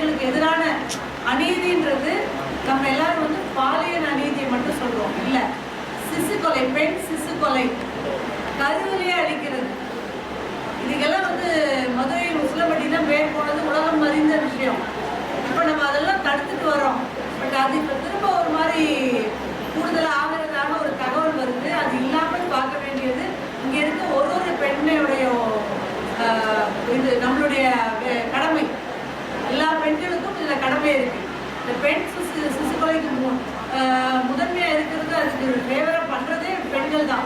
பெண்களுக்கு எதிரான அநீதின்றது நம்ம எல்லாரும் வந்து பாலியல் அநீதியை மட்டும் சொல்றோம். இல்லை, சிசு கொலை, பெண் சிசு கொலை, கருவிலேயே அளிக்கிறது, இதுக்கெல்லாம் வந்து மதுரையில் உசிலம்பட்டி தான் பேர் போனது உலகம் அறிந்த விஷயம். இப்போ நம்ம அதெல்லாம் தடுத்துட்டு வரோம். பட் அது இப்போ திரும்ப ஒரு மாதிரி கூடுதலாக ஆகிறதான ஒரு தகவல் வருது. அது இல்லாமல் பார்க்க வேண்டியது இங்கே இருக்க ஒரு பெண்ணுடைய இது நம்மளுடைய கடமை. எல்லா பெண்களுக்கும் இதில் கடமை இருக்கு. இந்த பெண் சிசு கொலைக்கு முதன்மையாக இருக்கிறது, அதுக்கு ஃபேவராக பண்ணுறதே பெண்கள் தான்.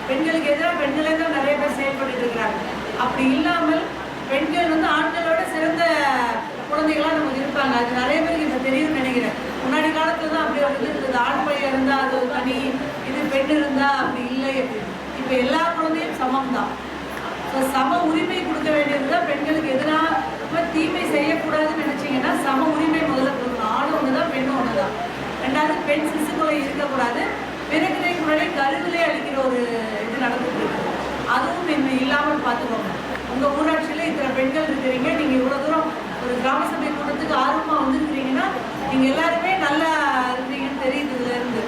பெண்களுக்கு எதிராக பெண்களே தான் நிறைய பேர் செயல்பட்டு இருக்கிறாங்க. அப்படி இல்லாமல் பெண்கள் வந்து ஆண்களோட சிறந்த குழந்தைகளாக நமக்கு இருப்பாங்க. அது நிறைய பேருக்கு இப்போ தெரியும்னு நினைக்கிறேன். முன்னாடி காலத்துல தான் அப்படி ஒரு இது இருந்தது. ஆண் பையன் இருந்தால் அது ஒரு தனி இது, பெண் இருந்தால் அப்படி இல்லை அப்படின்னு. இப்போ எல்லா குழந்தையும் சமம் தான். ஸோ சம உரிமை கொடுக்க வேண்டியது தான். பெண்களுக்கு எதிராக தீமை செய்யக்கூடாதுன்னு நினச்சிங்கன்னா சம உரிமை முதல்ல கொடுக்கணும். ஆண் ஒன்று தான், பெண் ஒன்று தான். ரெண்டாவது, பெண் சிசு கொலை இருக்கக்கூடாது. பிறகுதை முன்னாடி கருவிலே அளிக்கிற ஒரு இது நடந்துட்டு இருக்கு. அதுவும் இன்னும் இல்லாமல் பார்த்துக்கோங்க. உங்கள் ஊராட்சியில் இத்தனை பெண்கள் இருக்கிறீங்க, நீங்கள் இவ்வளோ தூரம் ஒரு கிராம சபை கூட்டத்துக்கு ஆர்வமாக வந்துருக்கிறீங்கன்னா நீங்கள் எல்லாருமே நல்லா இருந்தீங்கன்னு தெரியுது இதுலேருந்து.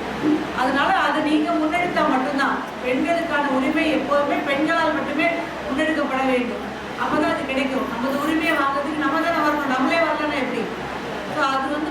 அதனால அதை நீங்கள் முன்னெடுத்தால் மட்டும்தான் பெண்களுக்கான உரிமை எப்போதுமே பெண்களால் மட்டுமே முன்னெடுக்கப்பட வேண்டும். அப்போ தான் அது கிடைக்கும். நமது உரிமையை வாங்கிறதுக்கு நம்ம தானே வரணும். நம்மளே வரலன்னா எப்படி? ஸோ அது வந்து